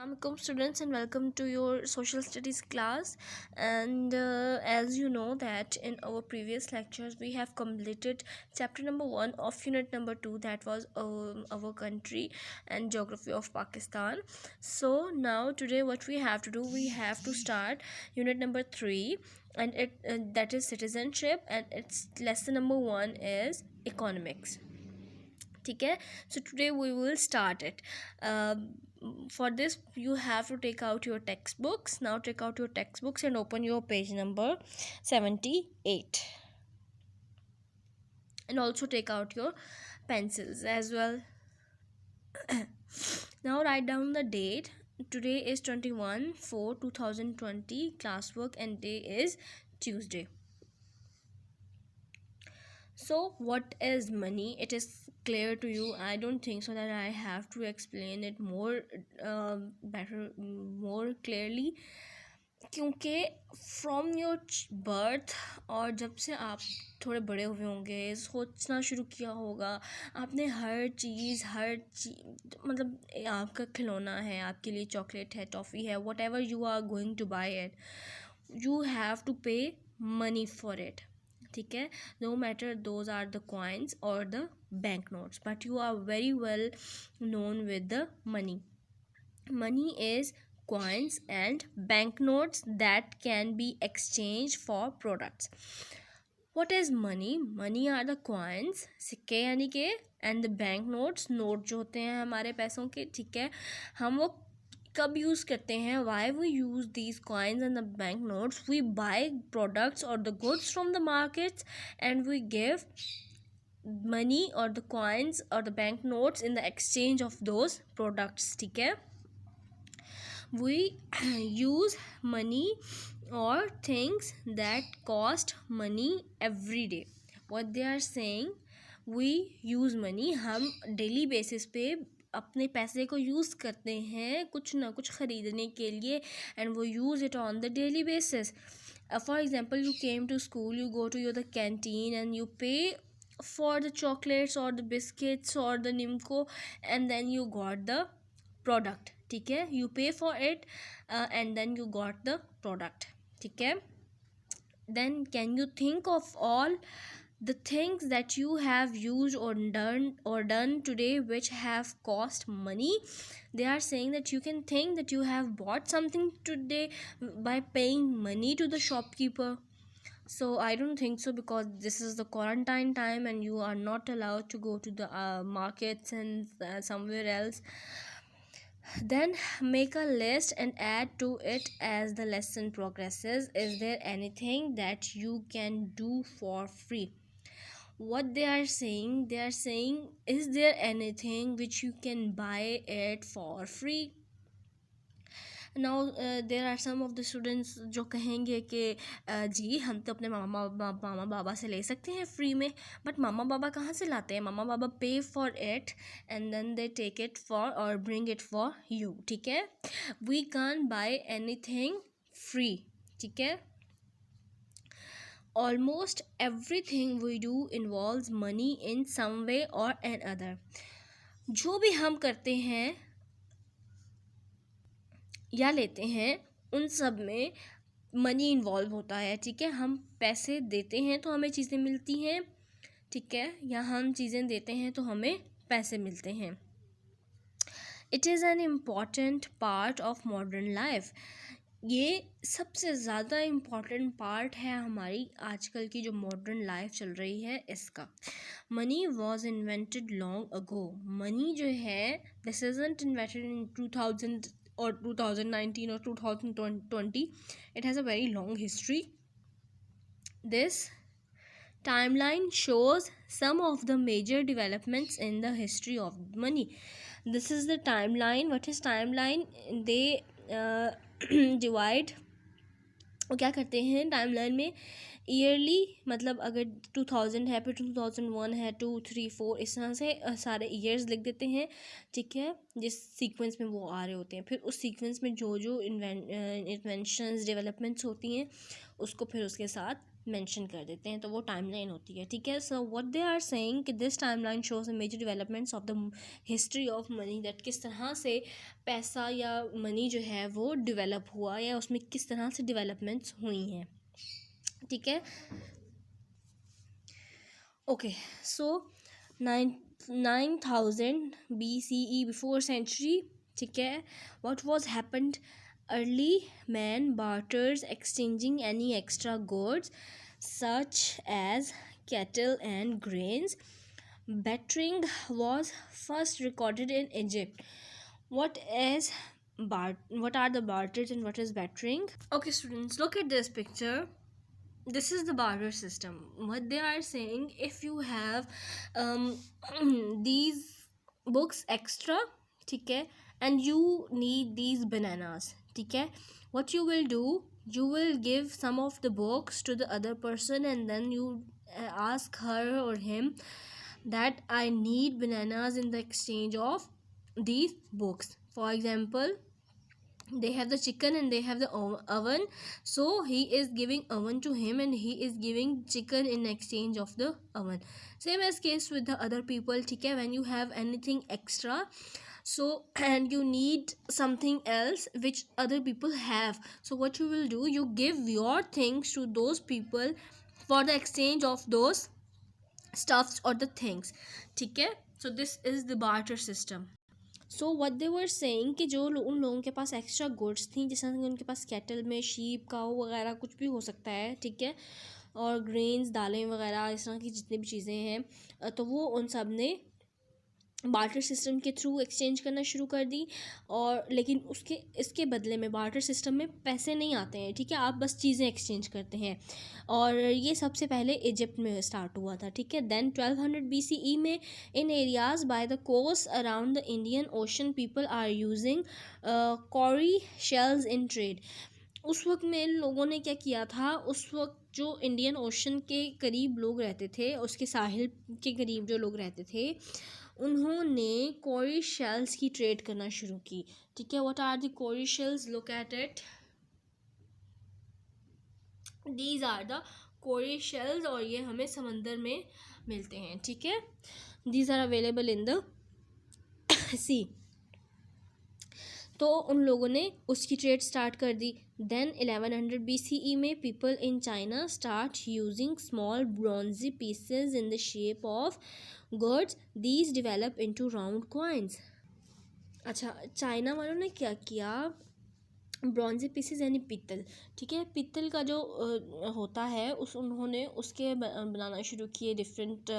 Welcome students and welcome to your social studies class. And as you know that in our previous lectures we have completed chapter number 1 of unit number 2, that was our country and geography of Pakistan. So now today what we have to do, we have to start unit number 3, and it that is citizenship, and its lesson number 1 is economics. ठीक है, so today we will start it. For this you have to take out your textbooks. Now take out your textbooks and open your page number 78, and also take out your pencils as well. Now write down the date. Today is 21/4/2020, classwork, and day is Tuesday. So what is money? It is clear to you. I don't think so that I have to explain it more clearly, क्योंकि from your birth और जब से आप थोड़े बड़े हुए होंगे, सोचना शुरू किया होगा आपने, हर चीज़ मतलब आपका खिलौना है, आपके लिए चॉकलेट है, टॉफ़ी है, whatever you are going to buy it, you have to pay money for it. ठीक है, no matter those are the coins और the bank notes, but you are very well known with the money. Money is coins and banknotes that can be exchanged for products. What is money? Money are the coins, सिक्के यानी के, and the banknotes, note जो होते हैं हमारे पैसों के. ठीक है, हम वो कब यूज़ करते हैं? Why we use these coins and the banknotes? We buy products or the goods from the markets, and we give money or the coins or the banknotes in the exchange of those products. ठीक है, we use money or things that cost money every day. What they are saying, we use money, हम daily basis पे अपने पैसे को use करते हैं कुछ ना कुछ ख़रीदने के लिए, and we use it on the daily basis. For example, you came to school, you go to the canteen and you pay for the chocolates or the biscuits or the Nimco, and then you got the product. ठीक है, you pay for it and then you got the product. ठीक है, then can you think of all the things that you have used or done today which have cost money? They are saying that you can think that you have bought something today by paying money to the shopkeeper. So I don't think so, because this is the quarantine time and you are not allowed to go to the markets and somewhere else. Then make a list and add to it as the lesson progresses. Is there anything that you can do for free? What they are saying, is there anything which you can buy it for free? Now there are some of the students जो कहेंगे कि जी हम तो अपने मामा बाबा से ले सकते हैं फ्री में, बट मामा बाबा कहाँ से लाते हैं? Mama baba pay for it and then they take it for or bring it for you. ठीक है, we can't buy anything free. ठीक है, almost everything we do involves money in some way or another. जो भी हम करते हैं या लेते हैं उन सब में मनी इन्वॉल्व होता है. ठीक है, हम पैसे देते हैं तो हमें चीज़ें मिलती हैं. ठीक है, या हम चीज़ें देते हैं तो हमें पैसे मिलते हैं. It is an important part of modern life. ये सबसे ज़्यादा इम्पॉर्टेंट पार्ट है हमारी आजकल की जो मॉडर्न लाइफ चल रही है इसका. Money was invented long ago. Money जो है, this isn't invented in 2000 or 2019 or 2020. It has a very long history. This timeline shows some of the major developments in the history of money. This is the timeline. What is timeline? They divide, वो क्या करते हैं timeline में, yearly, मतलब अगर 2000 है, फिर 2001 है, 2 3 4, इस तरह से सारे ईयर्स लिख देते हैं. ठीक है, जिस सीक्वेंस में वो आ रहे होते हैं, फिर उस सीक्वेंस में जो जो इन्वेंशंस डेवलपमेंट्स होती हैं उसको फिर उसके साथ मेंशन कर देते हैं, तो वो टाइमलाइन होती है, ठीक है। So what they are saying कि this timeline shows the major developments of the history of money, that किस तरह से पैसा या मनी जो है वो डेवलप हुआ या उसमें किस तरह से डेवलपमेंट्स हुई हैं, ठीक है। ओके, सो 9000 BCE, बिफोर सेंचुरी, ठीक है। What was happened, early man barters, exchanging any extra goods such as cattle and grains. Bartering was first recorded in Egypt. What are the barters and what is bartering? Okay, students, look at this picture. This is the barter system. What they are saying, if you have these books extra, ठीक है, and you need these bananas, ठीक है, what you will do, you will give some of the books to the other person and then you ask her or him that I need bananas in the exchange of these books. For example, they have the chicken and they have the oven, so he is giving oven to him and he is giving chicken in exchange of the oven. Same as case with the other people, ठीक है, when you have anything extra, so and you need something else which other people have, so what you will do, you give your things to those people for the exchange of those stuffs or the things, ठीक है। so this is the barter system. So what they were saying कि जो उन लोगों के पास extra goods थी, जैसे कि उनके पास कैटल में शीप काऊ वगैरह कुछ भी हो सकता है, ठीक है, और ग्रेन्स दालें वगैरह इस तरह की जितनी भी चीज़ें हैं, तो वो उन सब ने बार्टर सिस्टम के थ्रू एक्सचेंज करना शुरू कर दी। और लेकिन इसके बदले में बार्टर सिस्टम में पैसे नहीं आते हैं, ठीक है, आप बस चीज़ें एक्सचेंज करते हैं। और ये सबसे पहले इजिप्ट में स्टार्ट हुआ था, ठीक है। देन 1200 BCE में in areas by the coast around the Indian Ocean people are using cowrie shells in trade. उस वक्त में लोगों ने क्या किया था, उस वक्त जो इंडियन ओशन के करीब लोग रहते थे, उसके साहिल के करीब जो लोग रहते थे, उन्होंने कोरी शेल्स की ट्रेड करना शुरू की, ठीक है। What are the cowrie shells, look at it, these are the cowrie shells, और ये हमें समंदर में मिलते हैं, ठीक है। These are available in the sea. तो उन लोगों ने उसकी ट्रेड स्टार्ट कर दी। देन 1100 BCE में people in China start using small bronze pieces in the shape of gourds, these develop into round coins. अच्छा, चाइना वालों ने क्या किया, ब्रॉन्जी पीसेज यानी पीतल, ठीक है, पीतल का जो होता है उन्होंने उसके बनाना शुरू किए, डिफरेंट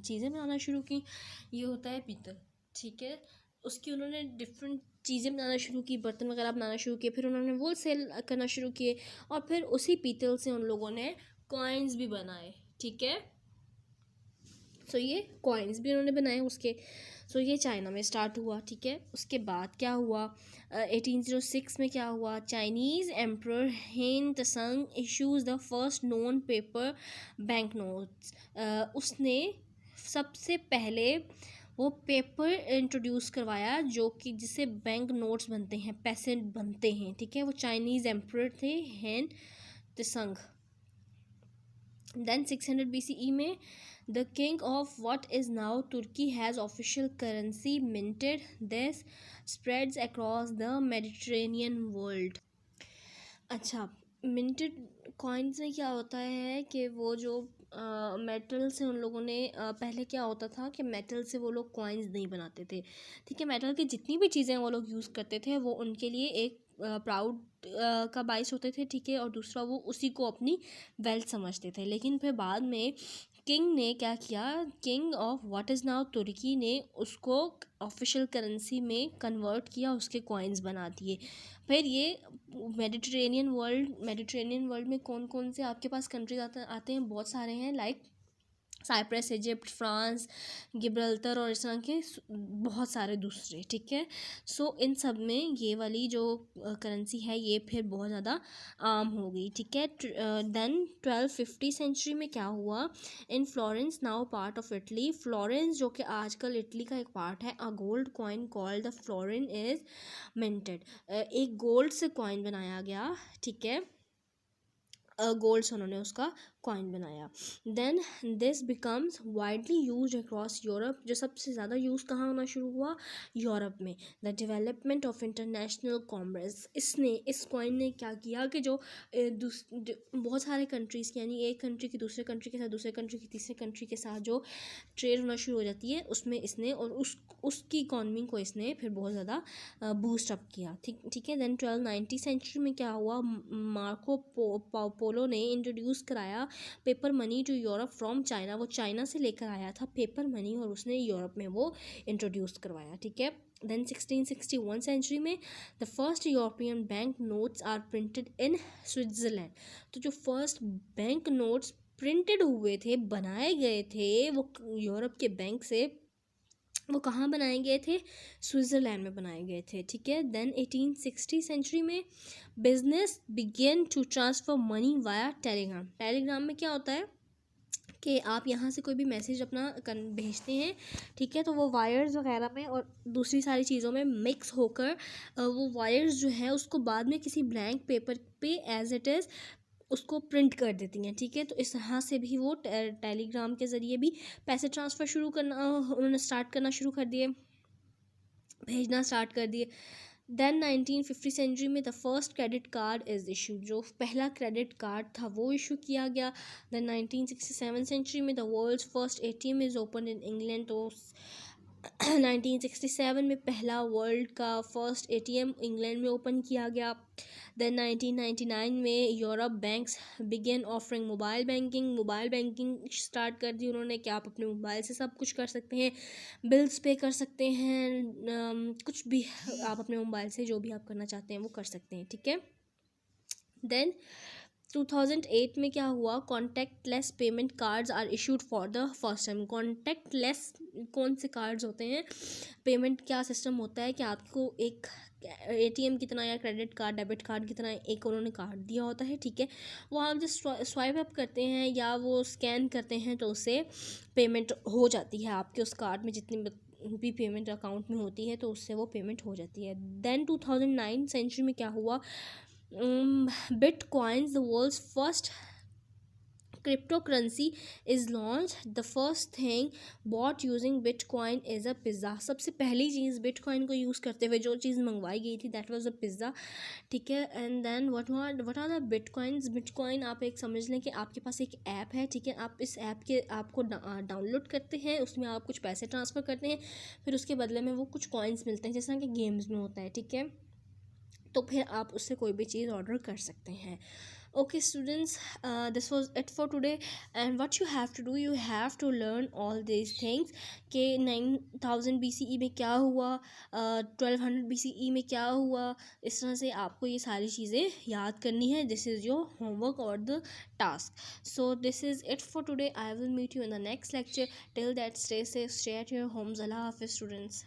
चीज़ें बनाना शुरू की। ये होता है पीतल, ठीक है, उसकी उन्होंने डिफरेंट चीज़ें बनाना शुरू की, बर्तन वगैरह बनाना शुरू किए, फिर उन्होंने वो सेल करना शुरू किए, और फिर उसी पीतल से उन लोगों ने कॉइन्स भी बनाए, ठीक है। सो ये कॉइन्स भी उन्होंने बनाए उसके। सो ये चाइना में स्टार्ट हुआ, ठीक है। उसके बाद क्या हुआ, 1806 में क्या हुआ, Chinese emperor Hen Tsang issues the first known paper bank notes. उसने सबसे पहले वो पेपर इंट्रोड्यूस करवाया जो कि जिससे बैंक नोट्स बनते हैं, पैसे बनते हैं, ठीक है। वो चाइनीज़ एम्परर थे हेन त्संग। देन 600 BCE में the king of what is now Turkey has official currency minted. This spreads across the Mediterranean world. अच्छा, मिंटेड कॉइन्स में क्या होता है कि वो जो मेटल से उन लोगों ने पहले क्या होता था कि मेटल से वो लोग कॉइन्स नहीं बनाते थे, ठीक है। मेटल की जितनी भी चीज़ें वो लोग यूज़ करते थे वो उनके लिए एक प्राउड का बाइस होते थे, ठीक है, और दूसरा वो उसी को अपनी वेल्थ समझते थे। लेकिन फिर बाद में किंग ने क्या किया, king of what is now Turkey ने उसको ऑफिशियल करेंसी में कन्वर्ट किया, उसके कॉइन्स बना दिए। फिर ये मेडिटेरेनियन वर्ल्ड में कौन कौन से आपके पास कंट्रीज आते हैं, बहुत सारे हैं, like Cyprus, Egypt, France, Gibraltar और इस तरह के बहुत सारे दूसरे, ठीक है। सो इन सब में ये वाली जो करेंसी है ये फिर बहुत ज़्यादा आम हो गई, ठीक है। देन 1250 सेंचुरी में क्या हुआ, in Florence now part of Italy, Florence जो कि आजकल इटली का एक पार्ट है, a gold coin called the florin is minted. एक गोल्ड से कॉइन बनाया गया, ठीक है, गोल्ड से उन्होंने उसका कॉइन बनाया। Then this becomes widely use across Europe, जो सबसे ज़्यादा यूज़ कहाँ होना शुरू हुआ, यूरोप में। The development of international commerce, इसने इस कॉइन ने क्या किया कि जो बहुत सारे कंट्रीज़ यानी एक कंट्री की दूसरे कंट्री के साथ, दूसरे कंट्री की तीसरे कंट्री के साथ जो ट्रेड होना शुरू हो जाती है, उसमें इसने और उसकी इकॉनमी को इसने फिर बहुत ज़्यादा बूस्ट अप किया। ठीक है। देन 1290 सेंचुरी में क्या हुआ, मार्को पोलो ने इंट्रोड्यूस कराया paper money to Europe from China. वो चाइना से लेकर आया था पेपर मनी और उसने यूरोप में वो इंट्रोड्यूस करवाया। ठीक है। देन 1661 सेंचुरी में the first European bank notes are printed in Switzerland. तो जो फर्स्ट बैंक नोट्स प्रिंटेड हुए थे, बनाए गए थे, वो यूरोप के बैंक से, वो कहाँ बनाए गए थे, स्विट्ज़रलैंड में बनाए गए थे। ठीक है। देन 1860 सेंचुरी में business began to transfer money via telegram. Telegram में क्या होता है कि आप यहाँ से कोई भी मैसेज अपना भेजते हैं, ठीक है, तो वो वायर्स वगैरह में और दूसरी सारी चीज़ों में मिक्स होकर वो वायर्स जो है उसको बाद में किसी ब्लैंक पेपर पे एज इट इज़ उसको प्रिंट कर देती हैं। ठीक है। तो इस तरह से भी वो टेलीग्राम के ज़रिए भी पैसे ट्रांसफ़र शुरू करना उन्होंने स्टार्ट करना शुरू कर दिए, भेजना स्टार्ट कर दिए। देन 1950 सेंचुरी में the first credit card is issue, जो पहला क्रेडिट कार्ड था वो इशू किया गया। देन 1967 सेंचुरी में the world's first ATM is open in England. तो 1967 में पहला वर्ल्ड का फर्स्ट ATM इंग्लैंड में ओपन किया गया। देन 1999 में Europe banks began offering mobile banking start कर दी उन्होंने कि आप अपने मोबाइल से सब कुछ कर सकते हैं, बिल्स पे कर सकते हैं, कुछ भी आप अपने मोबाइल से जो भी आप करना चाहते हैं वो कर सकते हैं। ठीक है। देन 2008 में क्या हुआ, contactless payment cards are issued for the first time. Contactless कौन से कार्ड्स होते हैं, पेमेंट क्या सिस्टम होता है कि आपको एक ATM की तरह या क्रेडिट कार्ड, डेबिट कार्ड की तरह एक उन्होंने कार्ड दिया होता है। ठीक है। वो आप जस्ट स्वाइप अप करते हैं या वो स्कैन करते हैं तो उससे पेमेंट हो जाती है आपके उस कार्ड में, जितनी भी पेमेंट अकाउंट में होती है तो उससे वो पेमेंट हो जाती है। देन 2009 सेंचुरी में क्या हुआ, Bitcoin, the world's first cryptocurrency, is launched. The first thing bought using Bitcoin is a pizza. सबसे पहली चीज़ Bitcoin को यूज़ करते हुए जो चीज़ मंगवाई गई थी that was a pizza। ठीक है। And then what are the Bitcoins? Bitcoin आप एक समझ लें कि आपके पास एक ऐप है। ठीक है। आप इस ऐप के आपको डाउनलोड करते हैं, उसमें आप कुछ पैसे ट्रांसफ़र करते हैं, फिर उसके बदले में वो कुछ कॉइन्स मिलते हैं जैसा कि गेम्स में होता है। ठीक है। तो फिर आप उससे कोई भी चीज़ ऑर्डर कर सकते हैं। Okay students, this was it for today and what you have to do, you have to learn all these things कि 9000 BCE में क्या हुआ, 1200 BCE में क्या हुआ, इस तरह से आपको ये सारी चीज़ें याद करनी है। दिस इज़ योर होमवर्क और the task. So this is it for today, I will meet you in the next lecture. Till that stay safe, stay at your homes. अल्लाह हाफिज़ स्टूडेंट्स।